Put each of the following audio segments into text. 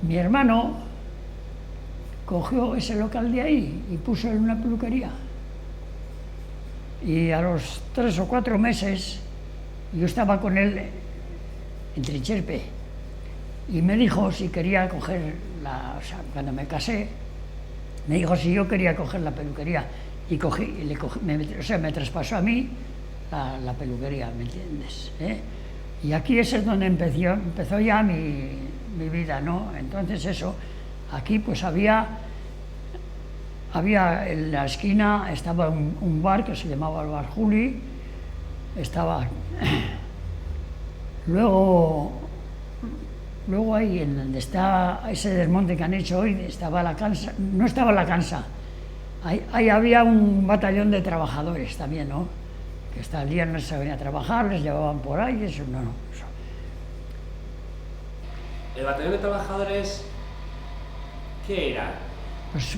Mi hermano cogió ese local de ahí y puso en una peluquería. Y a los 3 o 4 meses yo estaba con él en Trincherpe y me dijo si quería coger o sea, cuando me casé, me dijo si yo quería coger la peluquería y cogí, o sea, me traspasó a mí la peluquería, ¿me entiendes? Y aquí es donde empezó ya mi vida, ¿no? Entonces eso, aquí pues había en la esquina, estaba un bar que se llamaba el Bar Juli, estaba... Luego ahí, en donde está ese desmonte que han hecho hoy, estaba la Cansa, no estaba la Cansa, ahí había un batallón de trabajadores también, ¿no? Que hasta el día no se venía a trabajar, les llevaban por ahí, eso no. Eso. ¿El batallón de trabajadores qué era?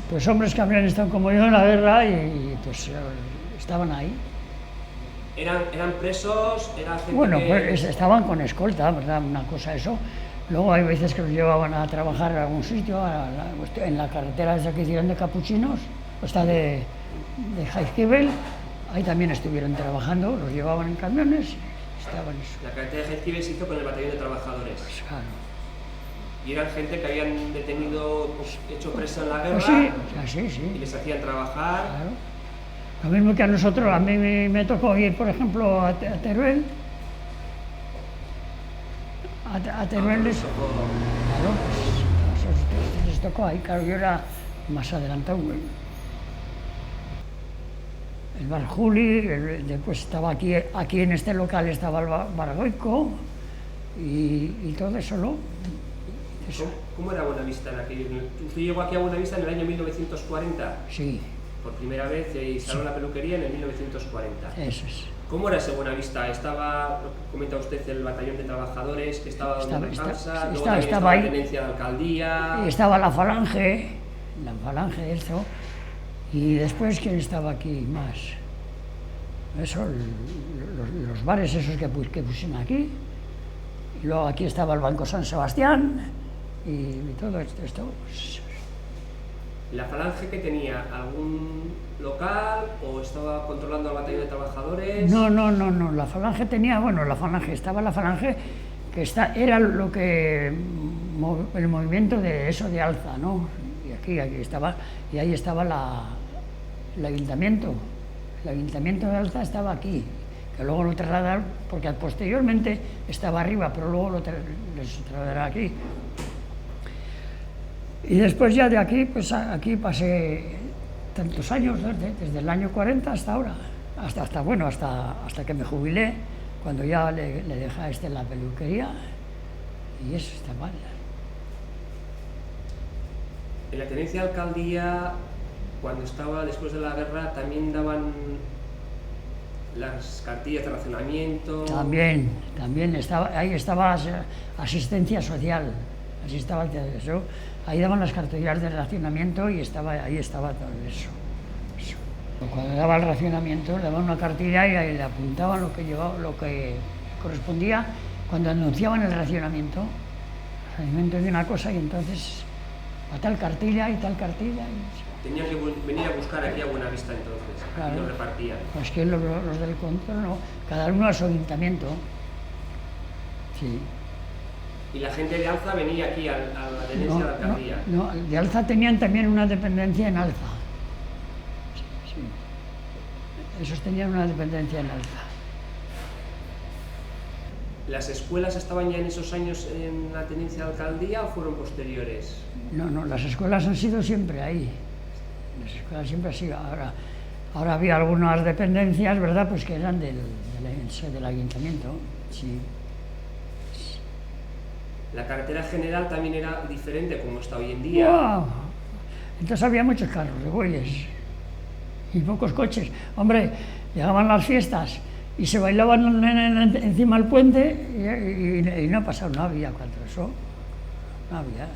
Pues hombres que habían estado como yo en la guerra y pues estaban ahí. ¿Eran presos? ¿Era gente bueno, que... pues estaban con escolta, ¿verdad? Una cosa eso. Luego hay veces que los llevaban a trabajar a algún sitio, en la carretera esa que hicieron de Capuchinos, o está de Jaizkibel, ahí también estuvieron trabajando, los llevaban en camiones, estaban eso. La carretera de Jaizkibel se hizo con el batallón de trabajadores. Pues claro. Y eran gente que habían detenido, hecho preso en la guerra, pues sí. Y les hacían trabajar. Claro. Lo mismo que a nosotros, a mí me tocó ir, por ejemplo, a Teruel. A Teruel les tocó. Claro, pues les tocó ahí, claro, yo era más adelantado. El Bar Juli, después estaba aquí en este local estaba el Bar Goico y todo eso, ¿no? ¿Cómo era Buenavista en aquel? ¿Usted llegó aquí a Buenavista en el año 1940? Sí. Por primera vez se instaló la peluquería en el 1940. Eso es. ¿Cómo era ese Buenavista? Estaba, comenta usted, el batallón de trabajadores, que estaba donde descansa, luego también estaba la tenencia de alcaldía... Estaba la falange, eso, y después, ¿quién estaba aquí más? Eso, los bares esos que pusieron aquí, y luego aquí estaba el Banco San Sebastián, y todo esto. ¿La falange que tenía algún local o estaba controlando al batallón de trabajadores? No, la falange tenía, estaba la falange que era lo que, el movimiento de eso de Alza, ¿no? Y aquí estaba, y ahí estaba el ayuntamiento de Alza estaba aquí, que luego lo trasladaron, porque posteriormente estaba arriba, pero luego lo trasladaron aquí. Y después ya de aquí, pues aquí pasé tantos años, desde el año 40 hasta ahora, hasta que me jubilé, cuando ya le dejé la peluquería, y eso está mal. En la tenencia de alcaldía, cuando estaba después de la guerra, también daban las cartillas de racionamiento... También ahí estaba asistencia social, así estaba eso. Ahí daban las cartillas de racionamiento y ahí estaba todo eso. Cuando daba el racionamiento, le daban una cartilla y ahí le apuntaban lo que correspondía cuando anunciaban el racionamiento de una cosa, y entonces a tal cartilla y tal cartilla. Tenían que venir a buscar aquí a Buenavista entonces, claro, y lo repartían. Pues que los del control no, cada uno a su ayuntamiento. Sí. ¿Y la gente de Alza venía aquí a la tenencia de la alcaldía? No, de Alza tenían también una dependencia en Alza. Sí. Esos tenían una dependencia en Alza. ¿Las escuelas estaban ya en esos años en la tenencia de alcaldía o fueron posteriores? No, las escuelas han sido siempre ahí. Las escuelas siempre han sido. Ahora había algunas dependencias, ¿verdad?, pues que eran del ayuntamiento, sí. ¿La carretera general también era diferente como está hoy en día? ¡Wow! Entonces había muchos carros de bueyes y pocos coches. Hombre, llegaban las fiestas y se bailaban encima del puente y no ha pasado, no había cuanto eso, no había.